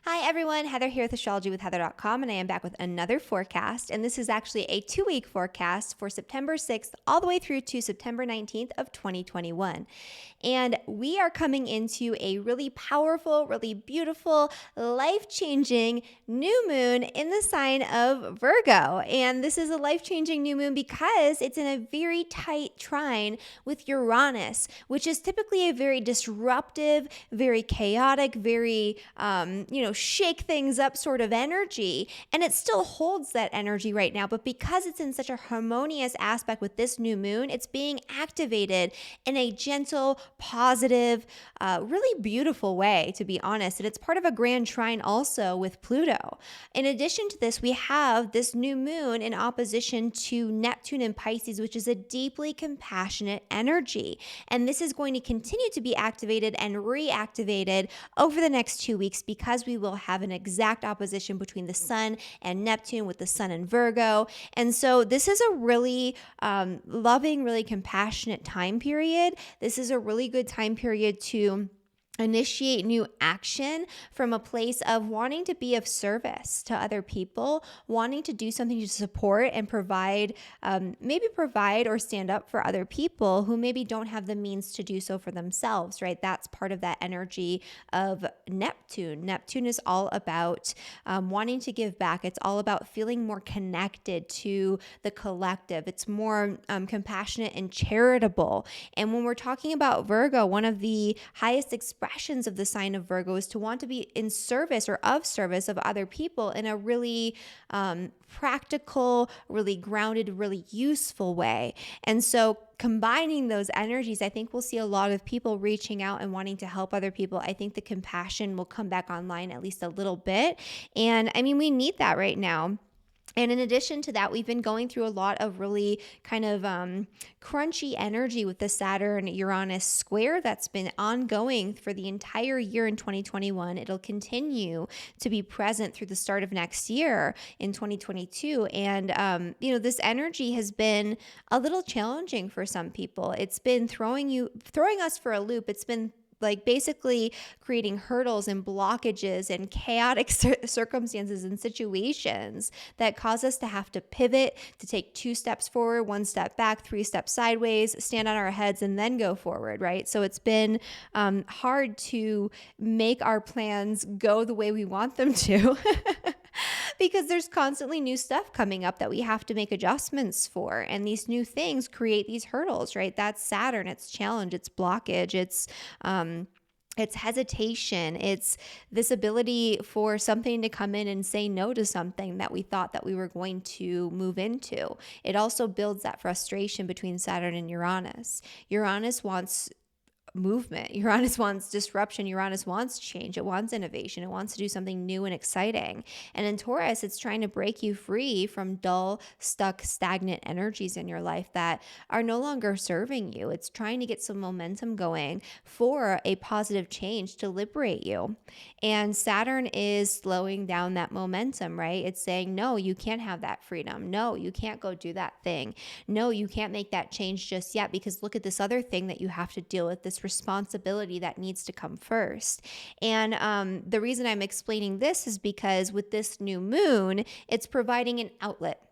Hi everyone, Heather here with astrologywithheather.com, and I am back with another forecast. And this is actually a 2-week forecast for September 6th all the way through to September 19th of 2021. And we are coming into a really powerful, really beautiful, life-changing new moon in the sign of Virgo. And this is a life-changing new moon because it's in a very tight trine with Uranus, which is typically a very disruptive, very chaotic, very, shake things up sort of energy. And it still holds that energy right now. But because it's in such a harmonious aspect with this new moon, it's being activated in a gentle, positive, really beautiful way, to be honest. And it's part of a grand trine also with Pluto. In addition to this, we have this new moon in opposition to Neptune in Pisces, which is a deeply compassionate energy. And this is going to continue to be activated and reactivated over the next 2 weeks because we will have an exact opposition between the Sun and Neptune with the Sun in Virgo. And so this is a really loving, really compassionate time period. This is a really good time period to initiate new action from a place of wanting to be of service to other people, wanting to do something to support and provide or stand up for other people who maybe don't have the means to do so for themselves, right? That's part of that energy of Neptune. Neptune is all about wanting to give back. It's all about feeling more connected to the collective. It's more compassionate and charitable. And when we're talking about Virgo, one of the highest expressions of the sign of Virgo is to want to be in service or of service of other people in a really practical, really grounded, really useful way. And so combining those energies, I think we'll see a lot of people reaching out and wanting to help other people. I think the compassion will come back online at least a little bit. And I mean, we need that right now. And in addition to that, we've been going through a lot of really kind of crunchy energy with the Saturn-Uranus square that's been ongoing for the entire year in 2021. It'll continue to be present through the start of next year in 2022. And, this energy has been a little challenging for some people. It's been throwing us for a loop. It's been like basically creating hurdles and blockages and chaotic circumstances and situations that cause us to have to pivot, to take 2 steps forward, 1 step back, 3 steps sideways, stand on our heads, and then go forward, right? So it's been hard to make our plans go the way we want them to. Because there's constantly new stuff coming up that we have to make adjustments for. And these new things create these hurdles, right? That's Saturn, it's challenge, it's blockage, it's hesitation. It's this ability for something to come in and say no to something that we thought that we were going to move into. It also builds that frustration between Saturn and Uranus. Uranus wants movement. Uranus wants disruption. Uranus wants change. It wants innovation. It wants to do something new and exciting. And in Taurus, it's trying to break you free from dull, stuck, stagnant energies in your life that are no longer serving you. It's trying to get some momentum going for a positive change to liberate you. And Saturn is slowing down that momentum, right? It's saying, no, you can't have that freedom. No, you can't go do that thing. No, you can't make that change just yet because look at this other thing that you have to deal with, this responsibility that needs to come first. And the reason I'm explaining this is because with this new moon, it's providing an outlet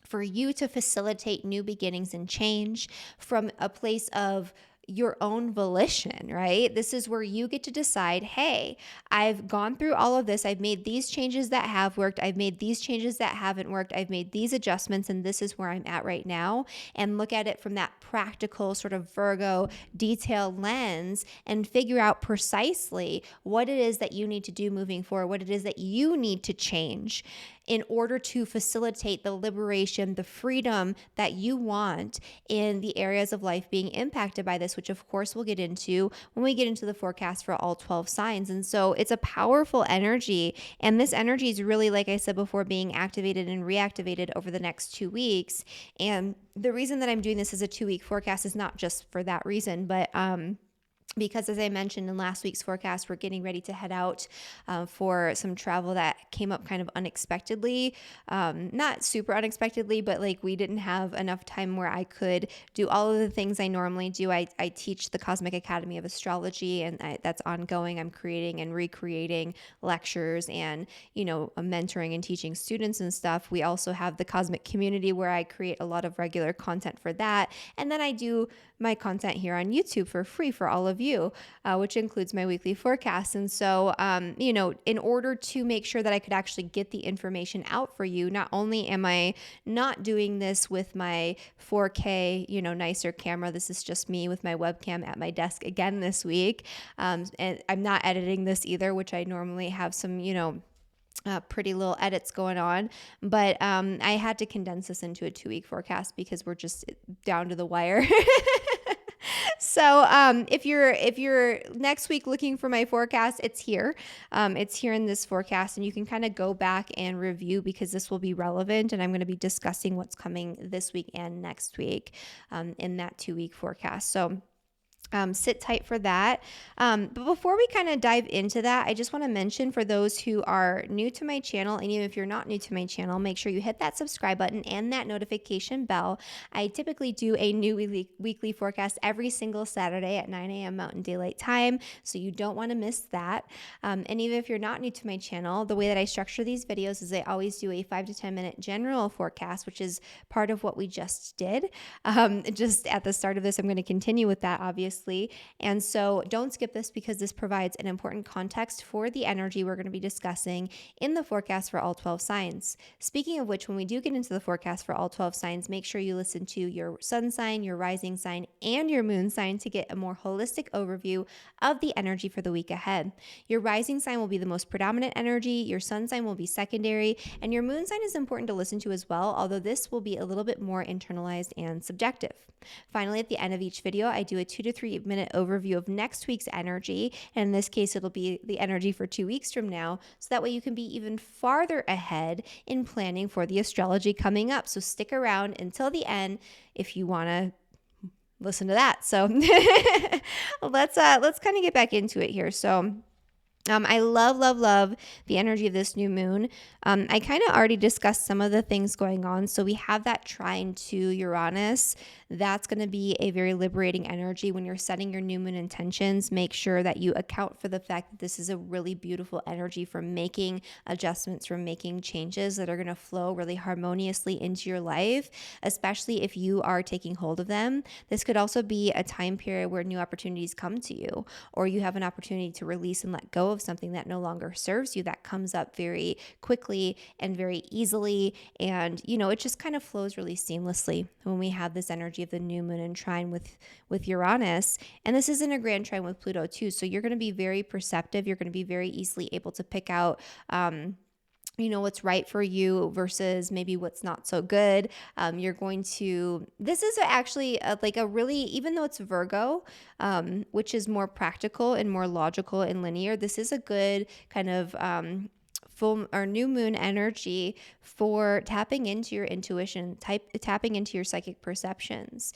for you to facilitate new beginnings and change from a place of your own volition, right? This is where you get to decide, hey, I've gone through all of this. I've made these changes that have worked. I've made these changes that haven't worked. I've made these adjustments, and this is where I'm at right now. And look at it from that practical sort of Virgo detail lens and figure out precisely what it is that you need to do moving forward, what it is that you need to change in order to facilitate the liberation, the freedom that you want in the areas of life being impacted by this, which of course we'll get into when we get into the forecast for all 12 signs. And so it's a powerful energy. And this energy is really, like I said before, being activated and reactivated over the next 2 weeks. And the reason that I'm doing this as a 2-week forecast is not just for that reason, but because as I mentioned in last week's forecast, we're getting ready to head out for some travel that came up kind of unexpectedly. Not super unexpectedly, but like we didn't have enough time where I could do all of the things I normally do. I teach the Cosmic Academy of Astrology, and that's ongoing. I'm creating and recreating lectures and, mentoring and teaching students and stuff. We also have the Cosmic Community where I create a lot of regular content for that. And then I do my content here on YouTube for free for all of you, which includes my weekly forecast. And so, in order to make sure that I could actually get the information out for you, not only am I not doing this with my 4K, nicer camera, this is just me with my webcam at my desk again this week. And I'm not editing this either, which I normally have some, pretty little edits going on, but I had to condense this into a 2-week forecast because we're just down to the wire. So if you're next week looking for my forecast, it's here. It's here in this forecast, and you can kind of go back and review because this will be relevant, and I'm going to be discussing what's coming this week and next week in that 2-week forecast. So sit tight for that. But before we kind of dive into that, I just want to mention for those who are new to my channel, and even if you're not new to my channel, make sure you hit that subscribe button and that notification bell. I typically do a new weekly forecast every single Saturday at 9 a.m. Mountain Daylight Time, so you don't want to miss that. And even if you're not new to my channel, the way that I structure these videos is I always do a 5 to 10 minute general forecast, which is part of what we just did. Just at the start of this, I'm going to continue with that, obviously. And so don't skip this because this provides an important context for the energy we're going to be discussing in the forecast for all 12 signs. Speaking of which, when we do get into the forecast for all 12 signs, make sure you listen to your sun sign, your rising sign, and your moon sign to get a more holistic overview of the energy for the week ahead. Your rising sign will be the most predominant energy, your sun sign will be secondary, and your moon sign is important to listen to as well, although this will be a little bit more internalized and subjective. Finally, at the end of each video, I do a 2 to 3 minute overview of next week's energy. And in this case, it'll be the energy for 2 weeks from now. So that way you can be even farther ahead in planning for the astrology coming up. So stick around until the end if you want to listen to that. So let's kind of get back into it here. So I love the energy of this new moon. I kind of already discussed some of the things going on. So we have that trine to Uranus. That's going to be a very liberating energy when you're setting your new moon intentions. Make sure that you account for the fact that this is a really beautiful energy for making adjustments, for making changes that are going to flow really harmoniously into your life, especially if you are taking hold of them. This could also be a time period where new opportunities come to you, or you have an opportunity to release and let go of something that no longer serves you. That comes up very quickly and very easily. And, it just kind of flows really seamlessly when we have this energy of the new moon in trine with Uranus. And this is in a grand trine with Pluto too. So you're going to be very perceptive. You're going to be very easily able to pick out, what's right for you versus maybe what's not so good. This is actually a really, even though it's Virgo, which is more practical and more logical and linear, this is a good kind of full or new moon energy for tapping into your intuition, tapping into your psychic perceptions,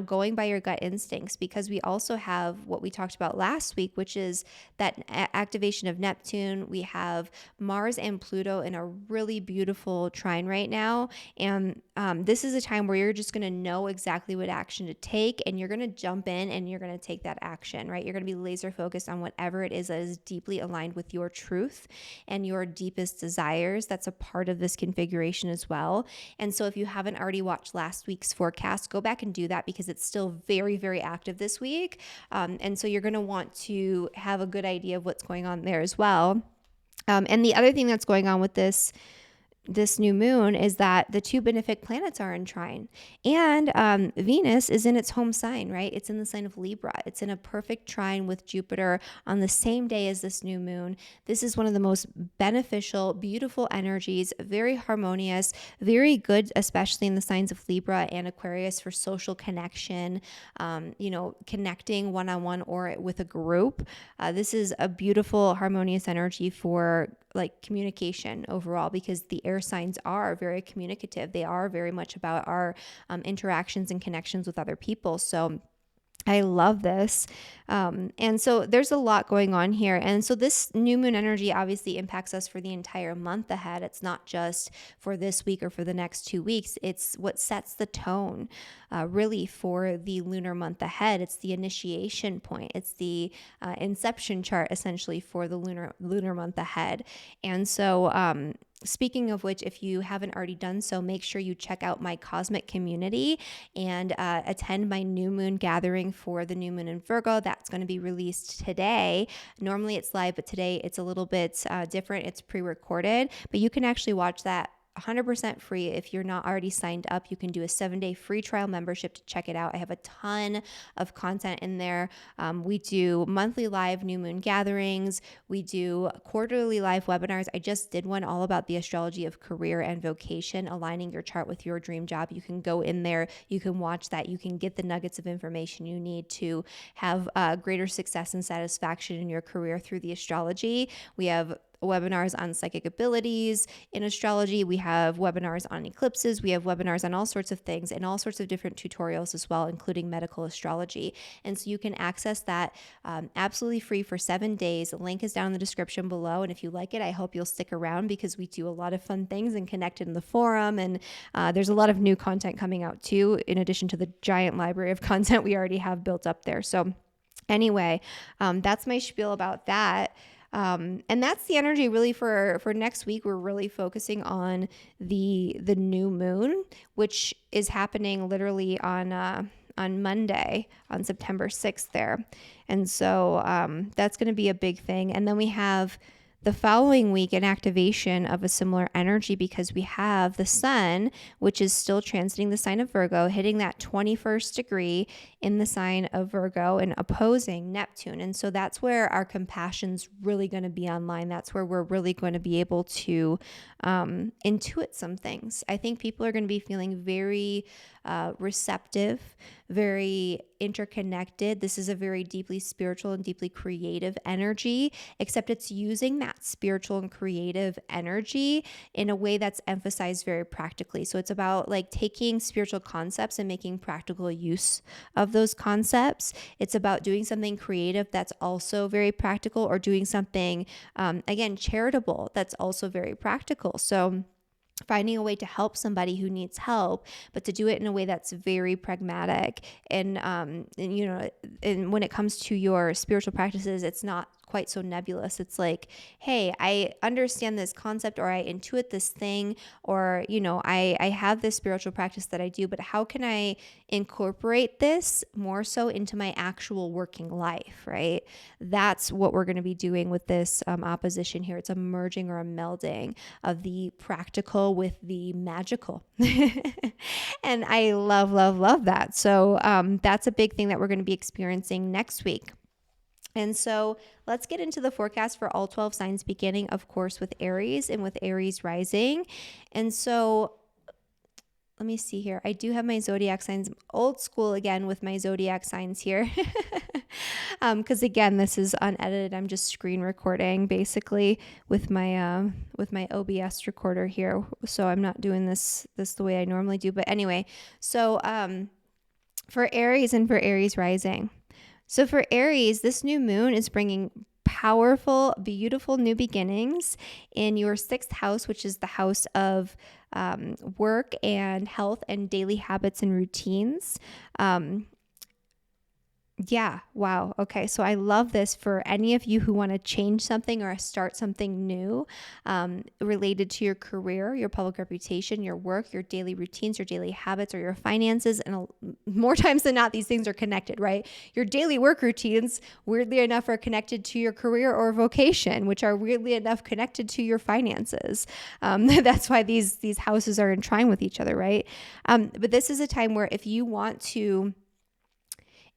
going by your gut instincts, because we also have what we talked about last week, which is that activation of Neptune. We have Mars and Pluto in a really beautiful trine right now. And this is a time where you're just going to know exactly what action to take, and you're going to jump in and you're going to take that action, right? You're going to be laser focused on whatever it is that is deeply aligned with your truth and your deepest desires. That's a part of this configuration as well. And so if you haven't already watched last week's forecast, go back and do that because it's still very, very active this week. And so you're going to want to have a good idea of what's going on there as well. And the other thing that's going on with this new moon is that the two benefic planets are in trine, and Venus is in its home sign, right? It's in the sign of Libra. It's in a perfect trine with Jupiter on the same day as this new moon. This is one of the most beneficial, beautiful energies, very harmonious, very good, especially in the signs of Libra and Aquarius for social connection, connecting one-on-one or with a group. This is a beautiful, harmonious energy for communication overall, because the air signs are very communicative. They are very much about our interactions and connections with other people. So I love this. And so there's a lot going on here. And so this new moon energy obviously impacts us for the entire month ahead. It's not just for this week or for the next 2 weeks. It's what sets the tone really for the lunar month ahead. It's the initiation point. It's the inception chart essentially for the lunar month ahead. And so speaking of which, if you haven't already done so, make sure you check out my Cosmic community and attend my new moon gathering for the new moon in Virgo. That's going to be released today. Normally it's live, but today it's a little bit different. It's pre-recorded, but you can actually watch that 100% free. If you're not already signed up, you can do a 7-day free trial membership to check it out. I have a ton of content in there. We do monthly live new moon gatherings. We do quarterly live webinars. I just did one all about the astrology of career and vocation, aligning your chart with your dream job. You can go in there, you can watch that, you can get the nuggets of information you need to have greater success and satisfaction in your career through the astrology. We have webinars on psychic abilities in astrology. We have webinars on eclipses. We have webinars on all sorts of things and all sorts of different tutorials as well, including medical astrology. And so you can access that absolutely free for 7 days. The link is down in the description below. And if you like it, I hope you'll stick around because we do a lot of fun things and connect in the forum. And there's a lot of new content coming out too, in addition to the giant library of content we already have built up there. So anyway, that's my spiel about that. And that's the energy really for next week. We're really focusing on the new moon, which is happening literally on Monday, on September 6th there. And so that's going to be a big thing. And then we have the following week an activation of a similar energy because we have the sun, which is still transiting the sign of Virgo, hitting that 21st degree in the sign of Virgo and opposing Neptune. And so that's where our compassion's really going to be online. That's where we're really going to be able to intuit some things. I think people are going to be feeling very receptive, very interconnected. This is a very deeply spiritual and deeply creative energy, except it's using that spiritual and creative energy in a way that's emphasized very practically. So it's about like taking spiritual concepts and making practical use of those concepts. It's about doing something creative that's also very practical, or doing something, again, charitable that's also very practical. So finding a way to help somebody who needs help, but to do it in a way that's very pragmatic. And you know, and when it comes to your spiritual practices, it's not quite so nebulous. It's like, hey, I understand this concept, or I intuit this thing, or, you know, I have this spiritual practice that I do, but how can I incorporate this more so into my actual working life, right? That's what we're going to be doing with this opposition here. It's a merging or a melding of the practical with the magical. And I love that. So that's a big thing that we're going to be experiencing next week. And so let's get into the forecast for all 12 signs, beginning, of course, with Aries and with Aries rising. And so let me see here. I do have my zodiac signs, old school again with my zodiac signs here. Because again, this is unedited. I'm just screen recording basically with my OBS recorder here. So I'm not doing this the way I normally do. But anyway, so for Aries and for Aries rising. So for Aries, this new moon is bringing powerful, beautiful new beginnings in your 6th house, which is the house of work and health and daily habits and routines. Yeah. Wow. Okay. So I love this for any of you who want to change something or start something new related to your career, your public reputation, your work, your daily routines, your daily habits, or your finances. And more times than not, these things are connected, right? Your daily work routines, weirdly enough, are connected to your career or vocation, which are weirdly enough connected to your finances. That's why these houses are entwined with each other, right? But this is a time where if you want to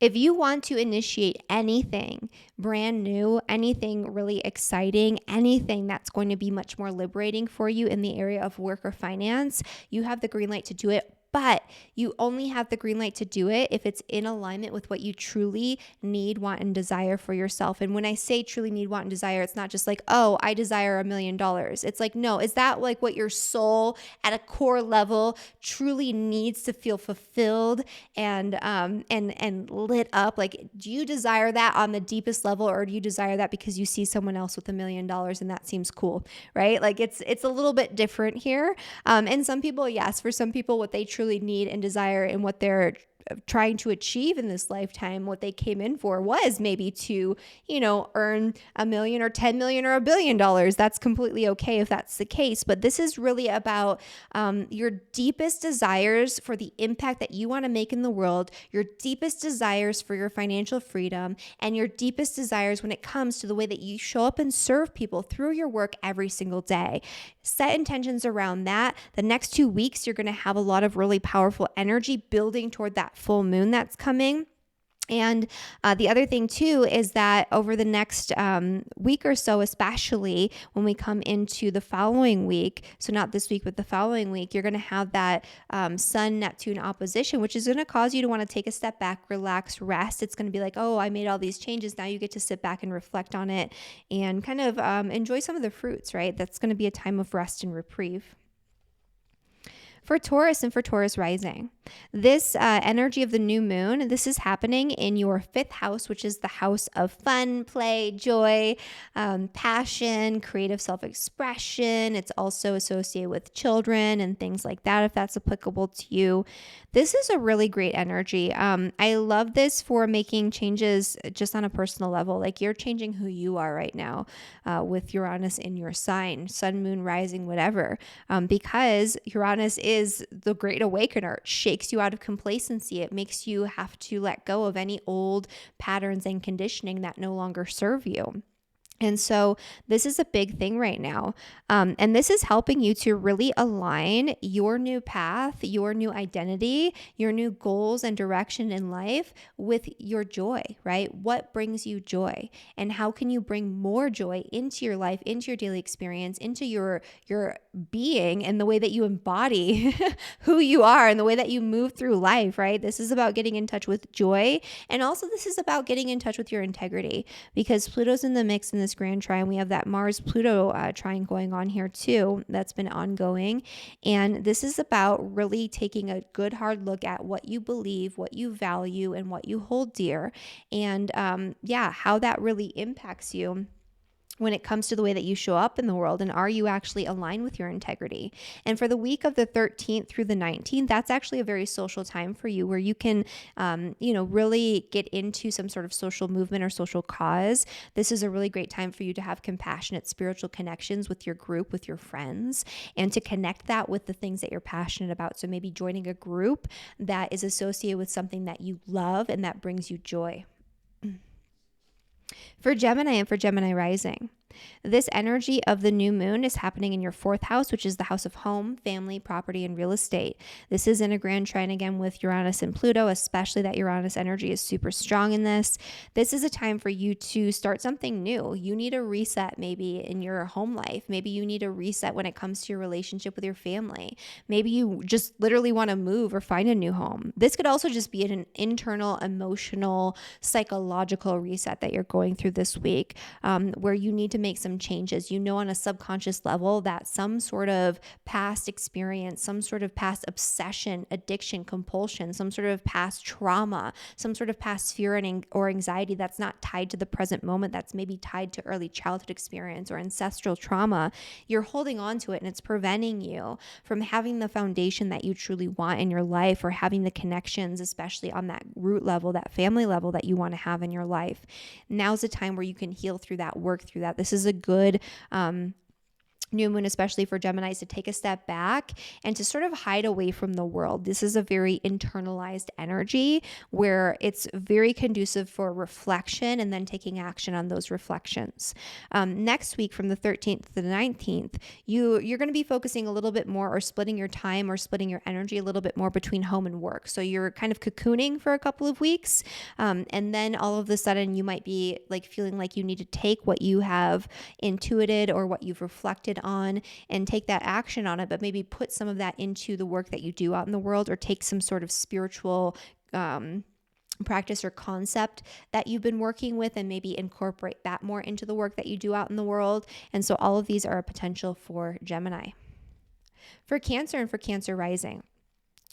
initiate anything brand new, anything really exciting, anything that's going to be much more liberating for you in the area of work or finance, you have the green light to do it. But you only have the green light to do it if it's in alignment with what you truly need, want, and desire for yourself. And when I say truly need, want, and desire, it's not just like, oh, I desire $1 million. It's like, no, is that like what your soul at a core level truly needs to feel fulfilled and lit up? Like, do you desire that on the deepest level, or do you desire that because you see someone else with $1 million and that seems cool, right? Like it's a little bit different here. And some people, yes, for some people, what they truly need and desire and what they're trying to achieve in this lifetime, what they came in for was maybe to, earn $1 million or 10 million or $1 billion. That's completely okay if that's the case. But this is really about your deepest desires for the impact that you want to make in the world, your deepest desires for your financial freedom, and your deepest desires when it comes to the way that you show up and serve people through your work every single day. Set intentions around that. The next 2 weeks, you're going to have a lot of really powerful energy building toward that full moon that's coming. And the other thing too is that over the next week or so, especially when we come into the following week, so not this week, but the following week, you're going to have that Sun-Neptune opposition, which is going to cause you to want to take a step back, relax, rest. It's going to be like, oh, I made all these changes. Now you get to sit back and reflect on it and kind of enjoy some of the fruits, right? That's going to be a time of rest and reprieve. For Taurus and for Taurus rising, this energy of the new moon, this is happening in your 5th house, which is the house of fun, play, joy, passion, creative self-expression. It's also associated with children and things like that, if that's applicable to you. This is a really great energy. I love this for making changes just on a personal level. Like you're changing who you are right now with Uranus in your sign, sun, moon, rising, whatever, because Uranus is the great awakener. It shakes you out of complacency. It makes you have to let go of any old patterns and conditioning that no longer serve you. And so this is a big thing right now. And this is helping you to really align your new path, your new identity, your new goals and direction in life with your joy, right? What brings you joy? And how can you bring more joy into your life, into your daily experience, into your being and the way that you embody who you are and the way that you move through life, right? This is about getting in touch with joy. And also this is about getting in touch with your integrity, because Pluto's in the mix in this grand trine. We have that Mars-Pluto trine going on here too. That's been ongoing. And this is about really taking a good hard look at what you believe, what you value, and what you hold dear. And how that really impacts you when it comes to the way that you show up in the world, and are you actually aligned with your integrity? And for the week of the 13th through the 19th, that's actually a very social time for you, where you can, really get into some sort of social movement or social cause. This is a really great time for you to have compassionate spiritual connections with your group, with your friends, and to connect that with the things that you're passionate about. So maybe joining a group that is associated with something that you love and that brings you joy. For Gemini and for Gemini rising, this energy of the new moon is happening in your 4th house, which is the house of home, family, property, and real estate. This is in a grand trine again with Uranus and Pluto, especially that Uranus energy is super strong in this. This is a time for you to start something new. You need a reset maybe in your home life. Maybe you need a reset when it comes to your relationship with your family. Maybe you just literally want to move or find a new home. This could also just be an internal, emotional, psychological reset that you're going through this week, where you need to make some changes. On a subconscious level that some sort of past experience, some sort of past obsession, addiction, compulsion, some sort of past trauma, some sort of past fear or anxiety that's not tied to the present moment, that's maybe tied to early childhood experience or ancestral trauma, you're holding on to it, and it's preventing you from having the foundation that you truly want in your life, or having the connections, especially on that root level, that family level that you want to have in your life. Now's the time where you can heal through that, work through that. This is a good new moon, especially for Geminis, to take a step back and to sort of hide away from the world. This is a very internalized energy where it's very conducive for reflection and then taking action on those reflections. Next week, from the 13th to the 19th, you're going to be focusing a little bit more, or splitting your time or splitting your energy a little bit more between home and work. So you're kind of cocooning for a couple of weeks. And then all of a sudden you might be like feeling like you need to take what you have intuited or what you've reflected on and take that action on it, but maybe put some of that into the work that you do out in the world, or take some sort of spiritual practice or concept that you've been working with and maybe incorporate that more into the work that you do out in the world. And so all of these are a potential for Gemini. For Cancer and for Cancer rising.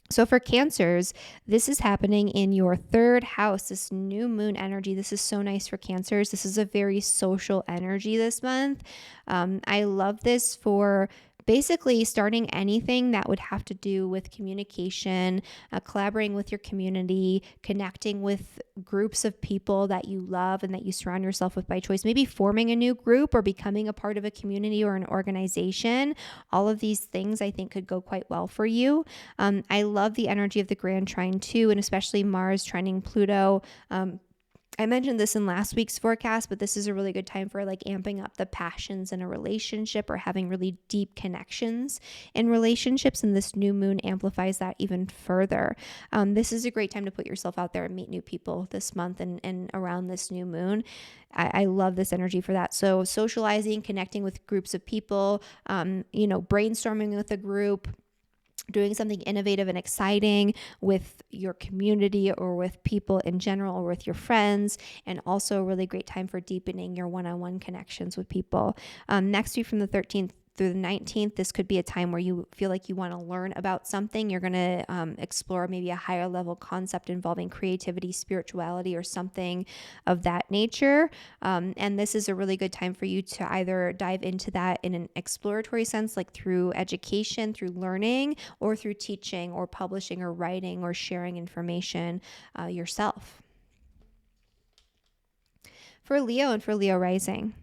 So for Cancers, this is happening in your third house, this new moon energy. This is so nice for Cancers. This is a very social energy this month. I love this for basically starting anything that would have to do with communication, collaborating with your community, connecting with groups of people that you love and that you surround yourself with by choice, maybe forming a new group or becoming a part of a community or an organization. All of these things I think could go quite well for you. I love the energy of the Grand Trine too, and especially Mars trining Pluto. I mentioned this in last week's forecast, but this is a really good time for like amping up the passions in a relationship or having really deep connections in relationships. And this new moon amplifies that even further. This is a great time to put yourself out there and meet new people this month and around this new moon. I love this energy for that. So socializing, connecting with groups of people, brainstorming with a group, doing something innovative and exciting with your community or with people in general or with your friends, and also a really great time for deepening your one-on-one connections with people. Next week from the 13th through the 19th, this could be a time where you feel like you want to learn about something. You're going to explore maybe a higher level concept involving creativity, spirituality, or something of that nature. And this is a really good time for you to either dive into that in an exploratory sense, like through education, through learning, or through teaching or publishing or writing or sharing information yourself. For Leo and for Leo rising.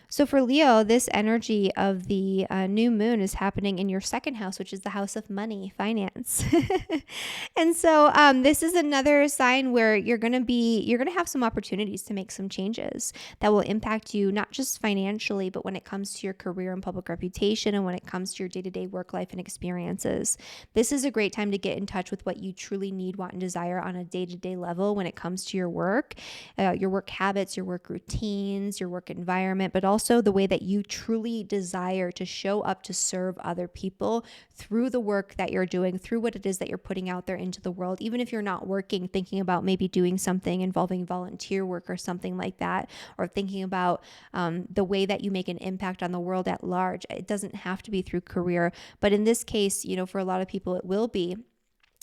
So for Leo, this energy of the new moon is happening in your second house, which is the house of money, finance. And so this is another sign where you're going to have some opportunities to make some changes that will impact you, not just financially, but when it comes to your career and public reputation, and when it comes to your day-to-day work life and experiences. This is a great time to get in touch with what you truly need, want, and desire on a day-to-day level when it comes to your work habits, your work routines, your work environment, but also the way that you truly desire to show up to serve other people through the work that you're doing, through what it is that you're putting out there into the world. Even if you're not working, thinking about maybe doing something involving volunteer work or something like that, or thinking about the way that you make an impact on the world at large. It doesn't have to be through career, but in this case, for a lot of people, it will be.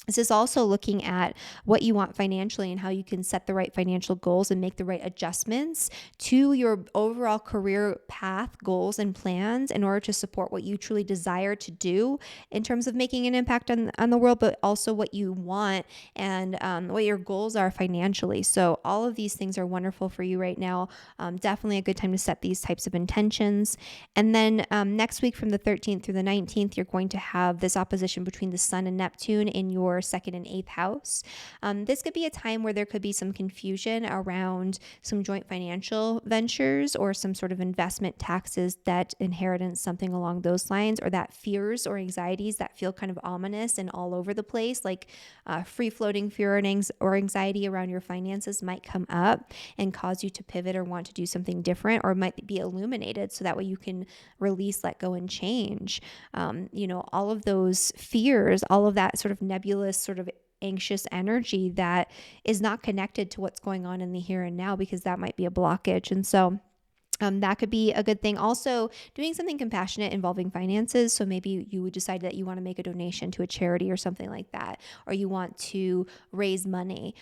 This is also looking at what you want financially and how you can set the right financial goals and make the right adjustments to your overall career path, goals, and plans in order to support what you truly desire to do in terms of making an impact on the world, but also what you want and what your goals are financially. So all of these things are wonderful for you right now. Definitely a good time to set these types of intentions. And then next week from the 13th through the 19th, you're going to have this opposition between the Sun and Neptune in your second and eighth house. This could be a time where there could be some confusion around some joint financial ventures or some sort of investment, taxes, debt, inheritance, something along those lines, or that fears or anxieties that feel kind of ominous and all over the place, like free-floating fear or anxiety around your finances might come up and cause you to pivot or want to do something different, or might be illuminated so that way you can release, let go, and change. All of those fears, all of that sort of nebulous, sort of anxious energy that is not connected to what's going on in the here and now, because that might be a blockage. And so that could be a good thing. Also, doing something compassionate involving finances. So maybe you would decide that you want to make a donation to a charity or something like that, or you want to raise money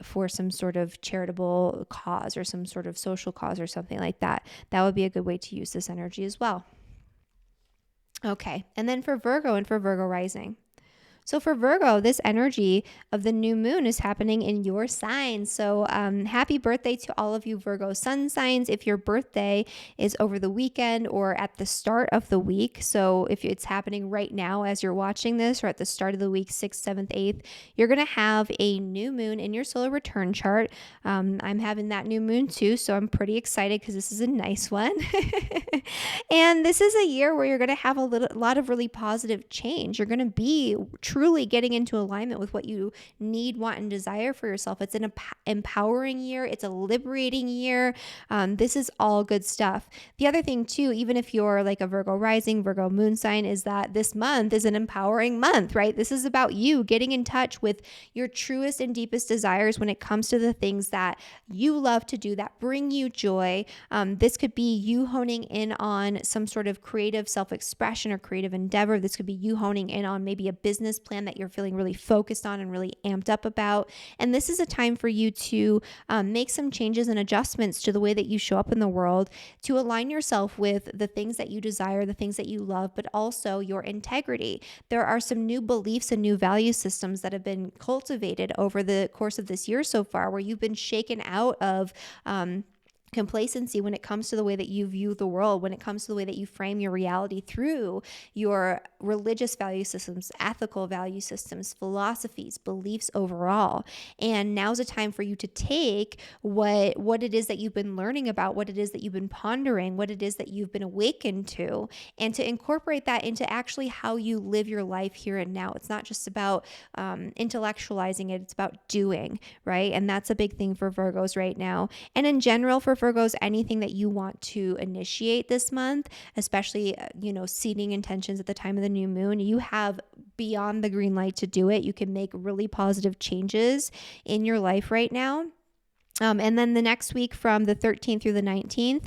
for some sort of charitable cause or some sort of social cause or something like that. That would be a good way to use this energy as well. Okay, and then for Virgo and for Virgo rising. So for Virgo, this energy of the new moon is happening in your sign. So happy birthday to all of you Virgo sun signs. If your birthday is over the weekend or at the start of the week, so if it's happening right now as you're watching this, or at the start of the week, 6th, 7th, 8th, you're going to have a new moon in your solar return chart. I'm having that new moon too, so I'm pretty excited because this is a nice one. And this is a year where you're going to have a lot of really positive change. You're going to be truly getting into alignment with what you need, want, and desire for yourself. It's an empowering year. It's a liberating year. This is all good stuff. The other thing too, even if you're like a Virgo rising, Virgo moon sign, is that this month is an empowering month, right? This is about you getting in touch with your truest and deepest desires when it comes to the things that you love to do that bring you joy. This could be you honing in on some sort of creative self-expression or creative endeavor. This could be you honing in on maybe a business plan that you're feeling really focused on and really amped up about. And this is a time for you to make some changes and adjustments to the way that you show up in the world, to align yourself with the things that you desire, the things that you love, but also your integrity. There are some new beliefs and new value systems that have been cultivated over the course of this year so far, where you've been shaken out of complacency when it comes to the way that you view the world, when it comes to the way that you frame your reality through your religious value systems, ethical value systems, philosophies, beliefs overall. And now's a time for you to take what it is that you've been learning about, what it is that you've been pondering, what it is that you've been awakened to, and to incorporate that into actually how you live your life here and now. It's not just about intellectualizing it, it's about doing, right? And that's a big thing for Virgos right now. And in general, for Virgos, anything that you want to initiate this month, especially, seeding intentions at the time of the new moon, you have beyond the green light to do it. You can make really positive changes in your life right now. And then the next week from the 13th through the 19th,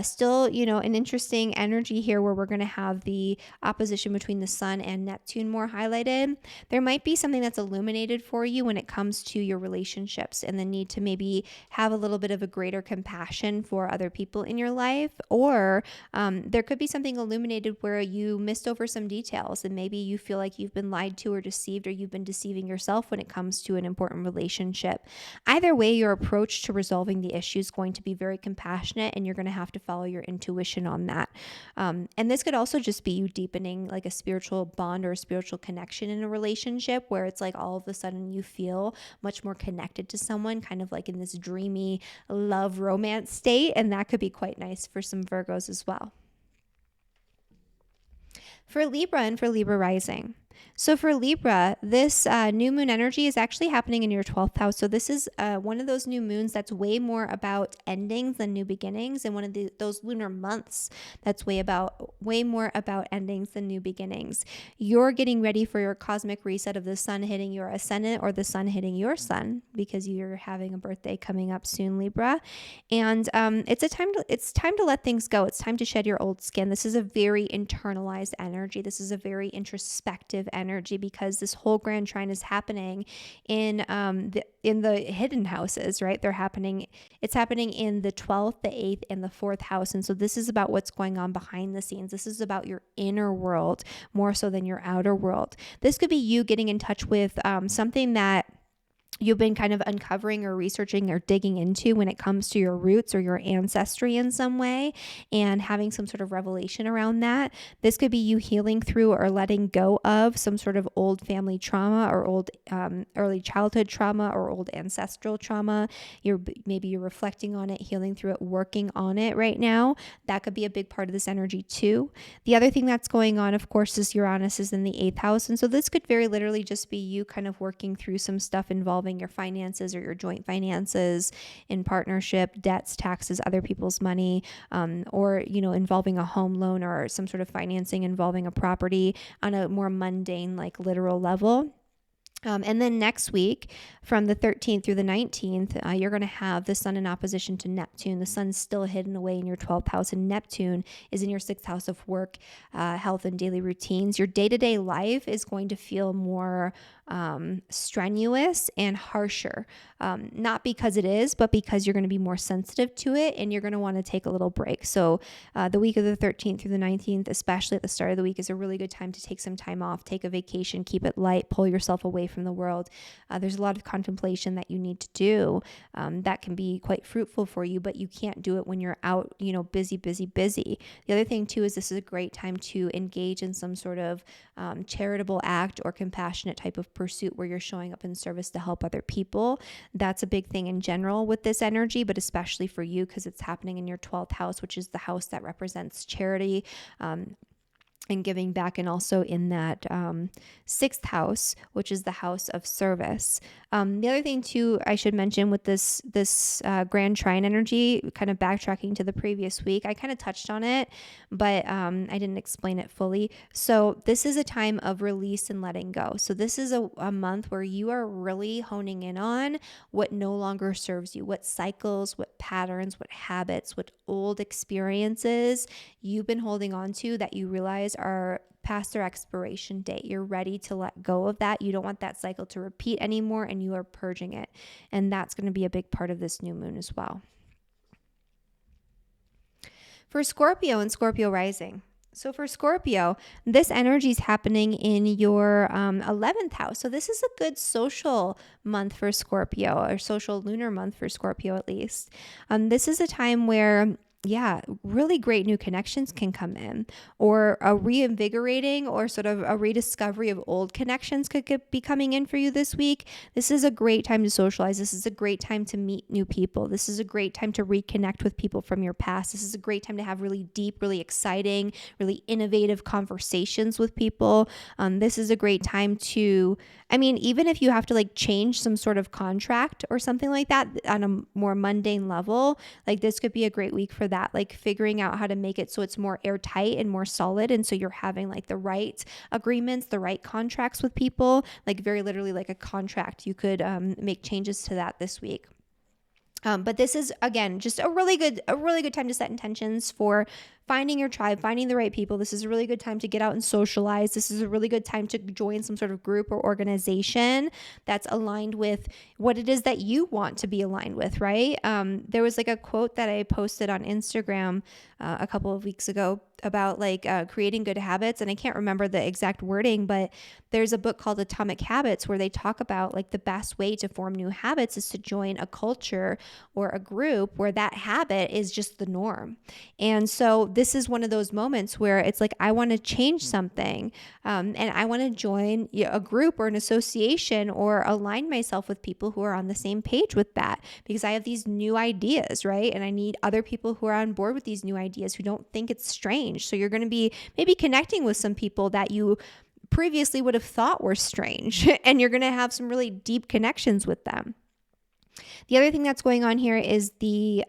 still, an interesting energy here where we're going to have the opposition between the Sun and Neptune more highlighted. There might be something that's illuminated for you when it comes to your relationships and the need to maybe have a little bit of a greater compassion for other people in your life. Or there could be something illuminated where you missed over some details and maybe you feel like you've been lied to or deceived, or you've been deceiving yourself when it comes to an important relationship. Either way, your approach to resolving the issue is going to be very compassionate, and you're going to have to follow your intuition on that. And this could also just be you deepening like a spiritual bond or a spiritual connection in a relationship, where it's like all of a sudden you feel much more connected to someone, kind of like in this dreamy love romance state. And that could be quite nice for some Virgos as well. For Libra and for Libra rising. So for Libra, this new moon energy is actually happening in your 12th house. So this is one of those new moons that's way more about endings than new beginnings, and one of those lunar months that's way more about endings than new beginnings. You're getting ready for your cosmic reset of the sun hitting your ascendant or the sun hitting your sun, because you're having a birthday coming up soon, Libra. And it's time to let things go. It's time to shed your old skin. This is a very internalized energy. This is a very introspective energy, because this whole grand trine is happening in the hidden houses, right? It's happening in the 12th, the 8th, and the 4th house. And so this is about what's going on behind the scenes. This is about your inner world more so than your outer world. This could be you getting in touch with something that you've been kind of uncovering or researching or digging into when it comes to your roots or your ancestry in some way, and having some sort of revelation around that. This could be you healing through or letting go of some sort of old family trauma or old early childhood trauma or old ancestral trauma. Maybe you're reflecting on it, healing through it, working on it right now. That could be a big part of this energy too. The other thing that's going on, of course, is Uranus is in the 8th house. And so this could very literally just be you kind of working through some stuff involving your finances or your joint finances in partnership, debts, taxes, other people's money, or, involving a home loan or some sort of financing involving a property on a more mundane, like literal level. And then next week, from the 13th through the 19th, you're going to have the sun in opposition to Neptune. The sun's still hidden away in your 12th house, and Neptune is in your 6th house of work, health, and daily routines. Your day-to-day life is going to feel more strenuous and harsher, not because it is, but because you're going to be more sensitive to it, and you're going to want to take a little break. So the week of the 13th through the 19th, especially at the start of the week, is a really good time to take some time off, take a vacation, keep it light, pull yourself away from the world. There's a lot of contemplation that you need to do that can be quite fruitful for you, but you can't do it when you're out, busy. The other thing too is this is a great time to engage in some sort of charitable act or compassionate type of pursuit where you're showing up in service to help other people. That's a big thing in general with this energy, but especially for you because it's happening in your 12th house, which is the house that represents charity, and giving back, and also in that sixth house, which is the house of service. The other thing too, I should mention with this grand trine energy, kind of backtracking to the previous week, I kind of touched on it, but I didn't explain it fully. So this is a time of release and letting go. So this is a month where you are really honing in on what no longer serves you, what cycles, what patterns, what habits, what old experiences you've been holding on to that you realize are past their expiration date. You're ready to let go of that. You don't want that cycle to repeat anymore, and you are purging it. And that's going to be a big part of this new moon as well. For Scorpio and Scorpio rising. So for Scorpio, this energy is happening in your 11th house. So this is a good social month for Scorpio, or social lunar month for Scorpio at least. This is a time where really great new connections can come in, or a reinvigorating or sort of a rediscovery of old connections could be coming in for you this week. This is a great time to socialize. This is a great time to meet new people. This is a great time to reconnect with people from your past. This is a great time to have really deep, really exciting, really innovative conversations with people. This is a great time to, even if you have to change some sort of contract or something like that on a more mundane level, this could be a great week for that, figuring out how to make it so it's more airtight and more solid. And so you're having the right agreements, the right contracts with people, very literally like a contract. You could make changes to that this week. But this is, again, just a really good time to set intentions for finding your tribe, finding the right people. This is a really good time to get out and socialize. This is a really good time to join some sort of group or organization that's aligned with what it is that you want to be aligned with, right? There was a quote that I posted on Instagram a couple of weeks ago about creating good habits. And I can't remember the exact wording, but there's a book called Atomic Habits where they talk about the best way to form new habits is to join a culture or a group where that habit is just the norm. And so this is one of those moments where it's I want to change something, and I want to join a group or an association or align myself with people who are on the same page with that, because I have these new ideas, right? And I need other people who are on board with these new ideas who don't think it's strange. So you're going to be maybe connecting with some people that you previously would have thought were strange, and you're going to have some really deep connections with them. The other thing that's going on here is the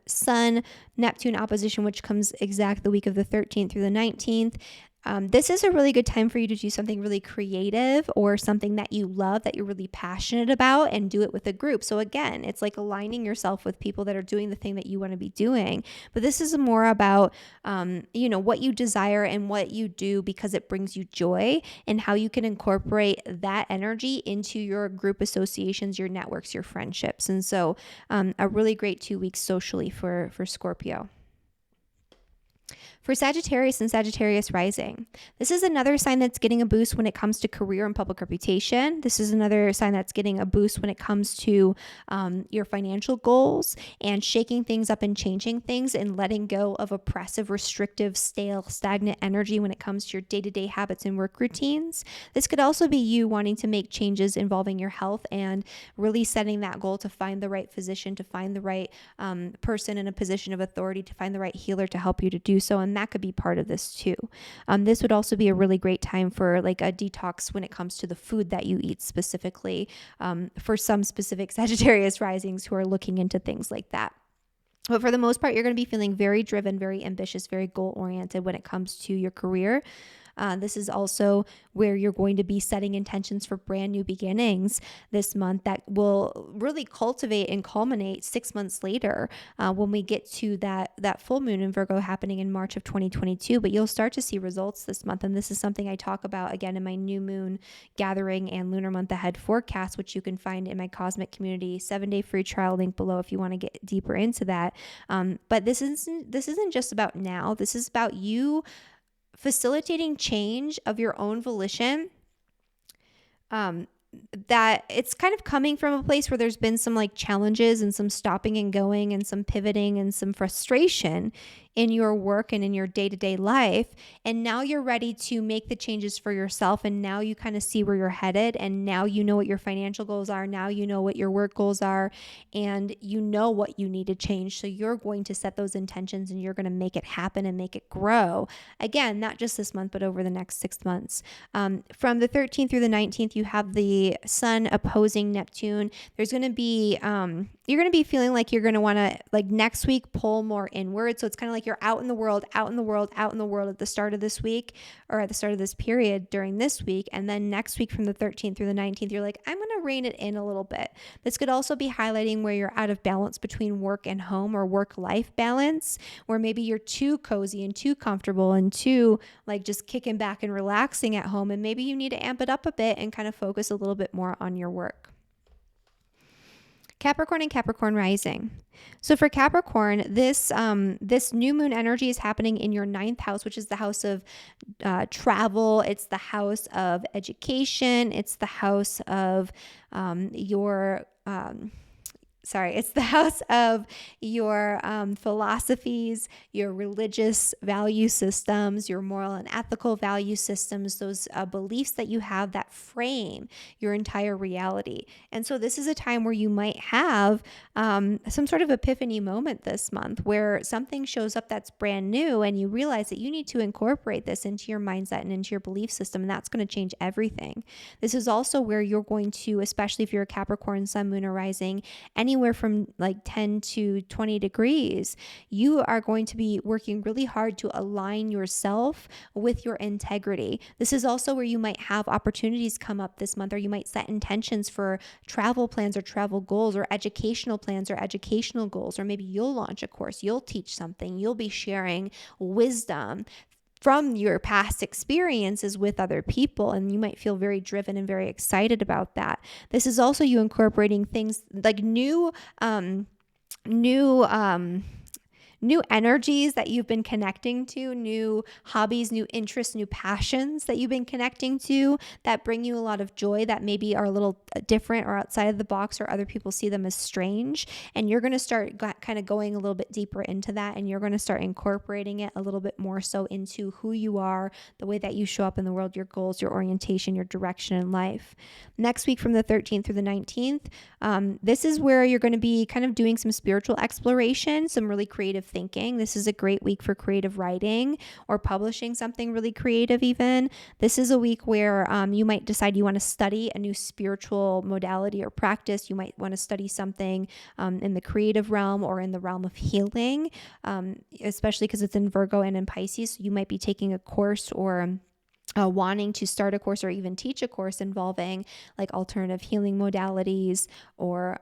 Sun-Neptune opposition, which comes exact the week of the 13th through the 19th. This is a really good time for you to do something really creative or something that you love, that you're really passionate about, and do it with a group. So again, it's aligning yourself with people that are doing the thing that you want to be doing. But this is more about, what you desire and what you do because it brings you joy, and how you can incorporate that energy into your group associations, your networks, your friendships. And so a really great 2 weeks socially for Scorpio. For Sagittarius and Sagittarius rising, this is another sign that's getting a boost when it comes to career and public reputation. This is another sign that's getting a boost when it comes to your financial goals and shaking things up and changing things and letting go of oppressive, restrictive, stale, stagnant energy when it comes to your day-to-day habits and work routines. This could also be you wanting to make changes involving your health and really setting that goal to find the right physician, to find the right person in a position of authority, to find the right healer to help you to do so. And that could be part of this too. This would also be a really great time for a detox when it comes to the food that you eat specifically, for some specific Sagittarius risings who are looking into things like that. But for the most part, you're going to be feeling very driven, very ambitious, very goal-oriented when it comes to your career. This is also where you're going to be setting intentions for brand new beginnings this month that will really cultivate and culminate 6 months later when we get to that full moon in Virgo happening in March of 2022. But you'll start to see results this month. And this is something I talk about again in my new moon gathering and lunar month ahead forecast, which you can find in my Cosmic Community 7-day free trial link below if you want to get deeper into that. But this isn't just about now. This is about you facilitating change of your own volition, that it's kind of coming from a place where there's been some challenges and some stopping and going and some pivoting and some frustration in your work and in your day-to-day life. And now you're ready to make the changes for yourself. And now you kind of see where you're headed. And now you know what your financial goals are. Now you know what your work goals are. And you know what you need to change. So you're going to set those intentions and you're going to make it happen and make it grow. Again, not just this month, but over the next 6 months. From the 13th through the 19th, you have the sun opposing Neptune. There's going to be, you're going to be feeling like you're going to want to, like, next week, pull more inward. So it's kind of like you're out in the world at the start of this week, or at the start of this period during this week. And then next week from the 13th through the 19th, you're like, I'm going to rein it in a little bit. This could also be highlighting where you're out of balance between work and home, or work-life balance, where maybe you're too cozy and too comfortable and too like just kicking back and relaxing at home. And maybe you need to amp it up a bit and kind of focus a little bit more on your work. Capricorn and Capricorn rising. So for Capricorn, this new moon energy is happening in your 9th house, which is the house of travel. It's the house of education. It's the house of it's the house of your philosophies, your religious value systems, your moral and ethical value systems, those beliefs that you have that frame your entire reality. And so this is a time where you might have some sort of epiphany moment this month, where something shows up that's brand new and you realize that you need to incorporate this into your mindset and into your belief system, and that's going to change everything. This is also where you're going to, especially if you're a Capricorn, sun, moon, or rising, anywhere from like 10 to 20 degrees, you are going to be working really hard to align yourself with your integrity. This is also where you might have opportunities come up this month, or you might set intentions for travel plans or travel goals, or educational plans or educational goals, or maybe you'll launch a course, you'll teach something, you'll be sharing wisdom from your past experiences with other people, and you might feel very driven and very excited about that. This is also you incorporating things like new energies that you've been connecting to, new hobbies, new interests, new passions that you've been connecting to that bring you a lot of joy, that maybe are a little different or outside of the box, or other people see them as strange. And you're going to start kind of going a little bit deeper into that, and you're going to start incorporating it a little bit more so into who you are, the way that you show up in the world, your goals, your orientation, your direction in life. Next week from the 13th through the 19th, this is where you're going to be kind of doing some spiritual exploration, some really creative thinking. This is a great week for creative writing or publishing something really creative even. This is a week where you might decide you want to study a new spiritual modality or practice. You might want to study something in the creative realm or in the realm of healing, especially because it's in Virgo and in Pisces. So you might be taking a course or wanting to start a course or even teach a course involving like alternative healing modalities, or,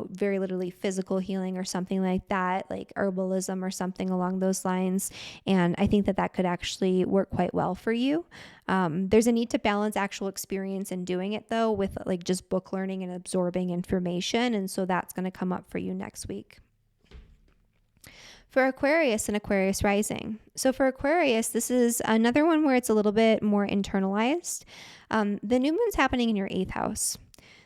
very literally physical healing or something like that, like herbalism or something along those lines. And I think that could actually work quite well for you. There's a need to balance actual experience in doing it though, with like just book learning and absorbing information. And so that's going to come up for you next week. For Aquarius and Aquarius rising. So for Aquarius, this is another one where it's a little bit more internalized. The new moon's happening in your 8th house.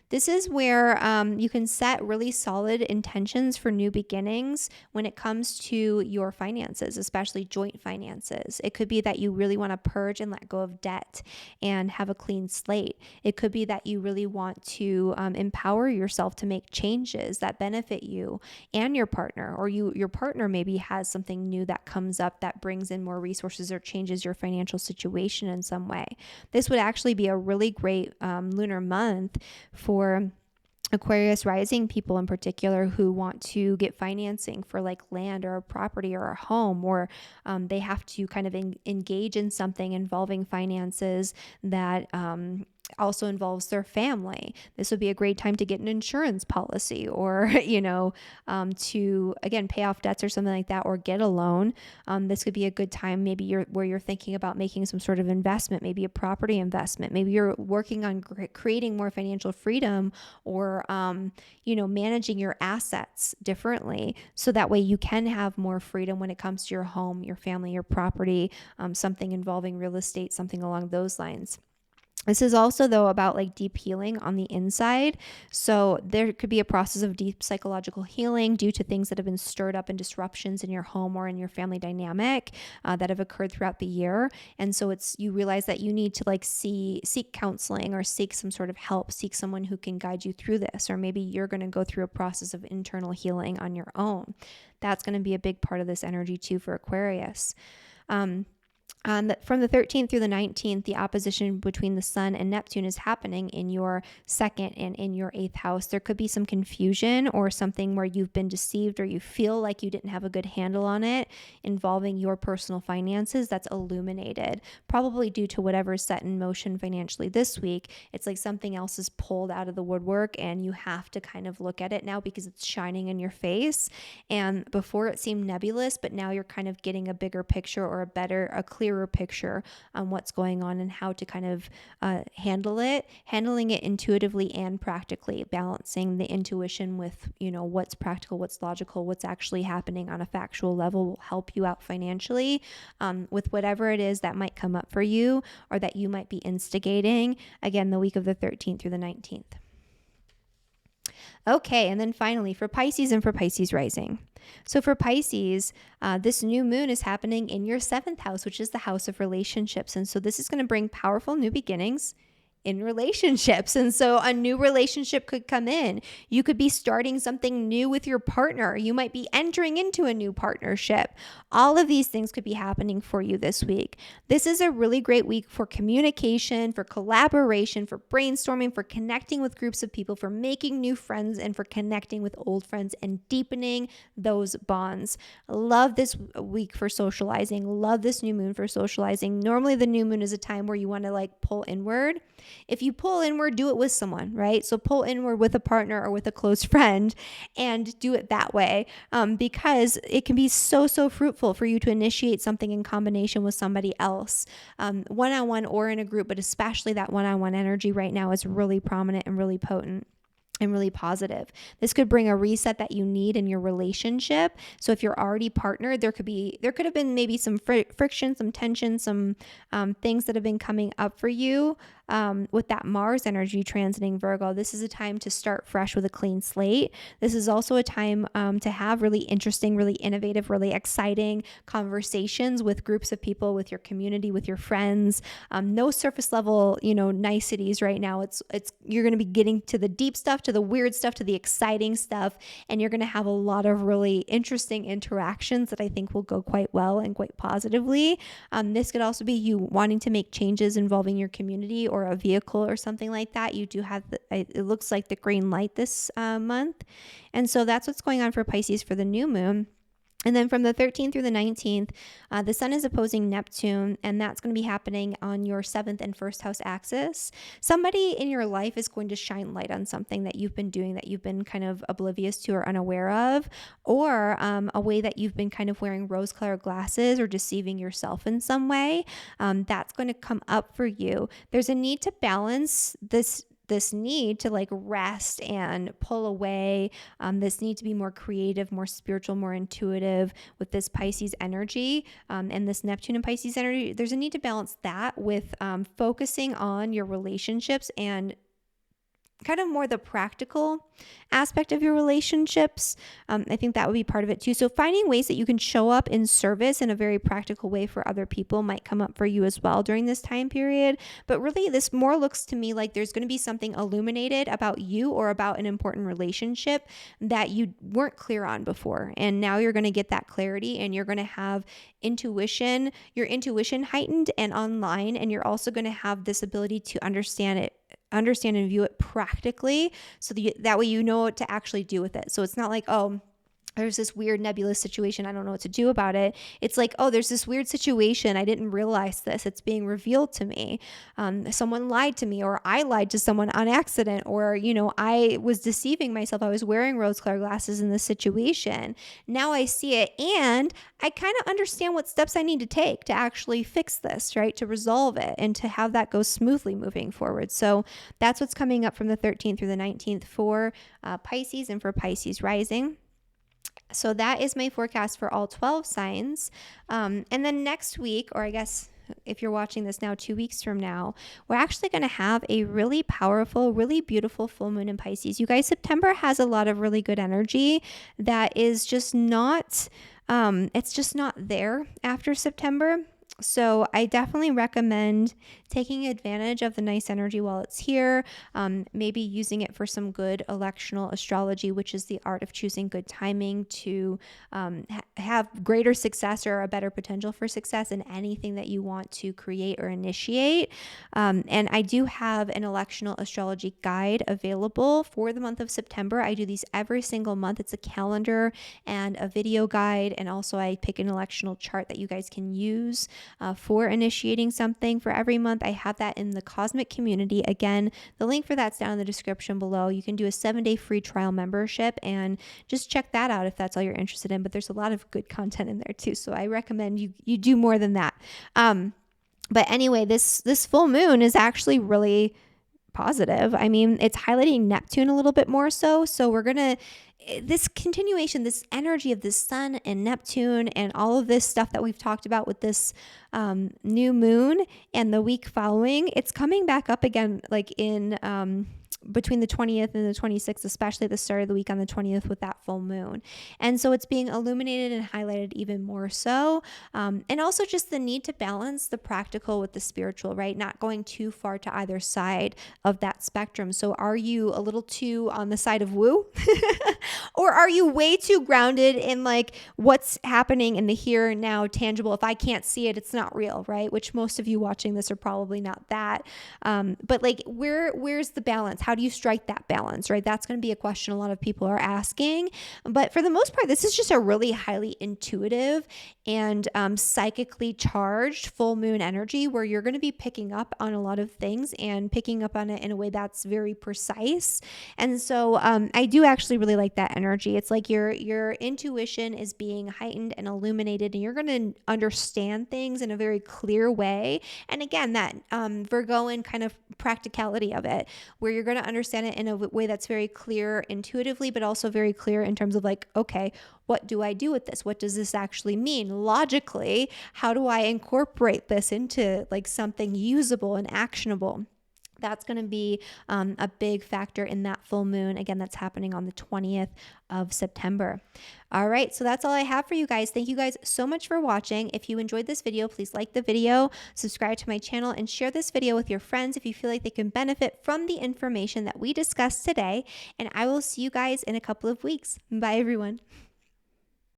This is where you can set really solid intentions for new beginnings when it comes to your finances, especially joint finances. It could be that you really want to purge and let go of debt and have a clean slate. It could be that you really want to empower yourself to make changes that benefit you and your partner, or your partner maybe has something new that comes up that brings in more resources or changes your financial situation in some way. This would actually be a really great lunar month for Aquarius rising people in particular who want to get financing for like land or a property or a home, or they have to kind of engage in something involving finances that also involves their family. This would be a great time to get an insurance policy, or, to, again, pay off debts or something like that, or get a loan. This could be a good time, maybe where you're thinking about making some sort of investment, maybe a property investment. Maybe you're working on creating more financial freedom, or, managing your assets differently. So that way you can have more freedom when it comes to your home, your family, your property, something involving real estate, something along those lines. This is also, though, about like deep healing on the inside. So there could be a process of deep psychological healing due to things that have been stirred up and disruptions in your home or in your family dynamic that have occurred throughout the year. And so you realize that you need to like seek counseling or seek some sort of help, seek someone who can guide you through this, or maybe you're going to go through a process of internal healing on your own. That's going to be a big part of this energy too for Aquarius. From the 13th through the 19th, the opposition between the Sun and Neptune is happening in your second and in your 8th house. There could be some confusion or something where you've been deceived or you feel like you didn't have a good handle on it involving your personal finances. That's illuminated, probably due to whatever is set in motion financially this week. It's like something else is pulled out of the woodwork and you have to kind of look at it now because it's shining in your face. And before it seemed nebulous, but now you're kind of getting a bigger picture or a clearer picture on what's going on and how to kind of handling it intuitively and practically, balancing the intuition with, what's practical, what's logical, what's actually happening on a factual level will help you out financially with whatever it is that might come up for you or that you might be instigating, again, the week of the 13th through the 19th. Okay, and then finally for Pisces and for Pisces rising. So for Pisces, this new moon is happening in your 7th house, which is the house of relationships. And so this is going to bring powerful new beginnings in relationships. And so a new relationship could come in. You could be starting something new with your partner. You might be entering into a new partnership. All of these things could be happening for you this week. This is a really great week for communication, for collaboration, for brainstorming, for connecting with groups of people, for making new friends, and for connecting with old friends and deepening those bonds. Love this week for socializing. Love this new moon for socializing. Normally the new moon is a time where you want to like pull inward. If you pull inward, do it with someone, right? So pull inward with a partner or with a close friend and do it that way because it can be so fruitful for you to initiate something in combination with somebody else, one-on-one or in a group, but especially that one-on-one energy right now is really prominent and really potent and really positive. This could bring a reset that you need in your relationship. So if you're already partnered, there could have been maybe some friction, some tension, some things that have been coming up for you with that Mars energy transiting Virgo. This is a time to start fresh with a clean slate. This is also a time to have really interesting, really innovative, really exciting conversations with groups of people, with your community, with your friends. No surface level, niceties right now. It's you're going to be getting to the deep stuff, to the weird stuff, to the exciting stuff, and you're going to have a lot of really interesting interactions that I think will go quite well and quite positively. This could also be you wanting to make changes involving your community or a vehicle or something like that. You do have, it looks like the green light this month. And so that's what's going on for Pisces for the new moon. And then from the 13th through the 19th, the sun is opposing Neptune, and that's going to be happening on your 7th and 1st house axis. Somebody in your life is going to shine light on something that you've been doing that you've been kind of oblivious to or unaware of, or a way that you've been kind of wearing rose-colored glasses or deceiving yourself in some way. That's going to come up for you. There's a need to balance this need to like rest and pull away, this need to be more creative, more spiritual, more intuitive with this Pisces energy and this Neptune and Pisces energy. There's a need to balance that with focusing on your relationships and kind of more the practical aspect of your relationships. I think that would be part of it too. So finding ways that you can show up in service in a very practical way for other people might come up for you as well during this time period. But really, this more looks to me like there's going to be something illuminated about you or about an important relationship that you weren't clear on before. And now you're going to get that clarity and you're going to have your intuition heightened and online. And you're also going to have this ability to understand and view it practically so that way you know what to actually do with it. So it's not like, oh, there's this weird nebulous situation, I don't know what to do about it. It's like, oh, there's this weird situation, I didn't realize this, it's being revealed to me. Someone lied to me, or I lied to someone on accident, or I was deceiving myself, I was wearing rose-colored glasses in this situation. Now I see it, and I kind of understand what steps I need to take to actually fix this, right? To resolve it and to have that go smoothly moving forward. So that's what's coming up from the 13th through the 19th for Pisces and for Pisces rising. So that is my forecast for all 12 signs. And then next week, or I guess if you're watching this now 2 weeks from now, we're actually going to have a really powerful, really beautiful full moon in Pisces. You guys, September has a lot of really good energy that is just not, it's just not there after September. So I definitely recommend taking advantage of the nice energy while it's here, maybe using it for some good electional astrology, which is the art of choosing good timing to have greater success or a better potential for success in anything that you want to create or initiate. And I do have an electional astrology guide available for the month of September. I do these every single month. It's a calendar and a video guide. And also I pick an electional chart that you guys can use for initiating something for every month. I have that in the Cosmic community. Again, the link for that's down in the description below. You can do a 7-day free trial membership and just check that out if that's all you're interested in. But there's a lot of good content in there too. So I recommend you do more than that. But anyway, this full moon is actually really positive. I mean, it's highlighting Neptune a little bit more so. So we're going to, this continuation, this energy of the sun and Neptune and all of this stuff that we've talked about with this new moon and the week following, it's coming back up again, like in between the 20th and the 26th, especially the start of the week on the 20th with that full moon. And so it's being illuminated and highlighted even more so. And also just the need to balance the practical with the spiritual, right? Not going too far to either side of that spectrum. So are you a little too on the side of woo? Or are you way too grounded in like what's happening in the here and now, tangible? If I can't see it, it's not real, right? Which most of you watching this are probably not that. But like where's the balance? How do you strike that balance, right? That's going to be a question a lot of people are asking. But for the most part, this is just a really highly intuitive and psychically charged full moon energy where you're going to be picking up on a lot of things and picking up on it in a way that's very precise. And so I do actually really like that energy. It's like your intuition is being heightened and illuminated, and you're going to understand things in a very clear way. And again, that Virgoan kind of practicality of it, where you're going to understand it in a way that's very clear intuitively, but also very clear in terms of like, okay, what do I do with this? What does this actually mean? Logically, how do I incorporate this into like something usable and actionable? That's going to be a big factor in that full moon. Again, that's happening on the 20th of September. All right, so that's all I have for you guys. Thank you guys so much for watching. If you enjoyed this video, please like the video, subscribe to my channel, and share this video with your friends if you feel like they can benefit from the information that we discussed today. And I will see you guys in a couple of weeks. Bye, everyone.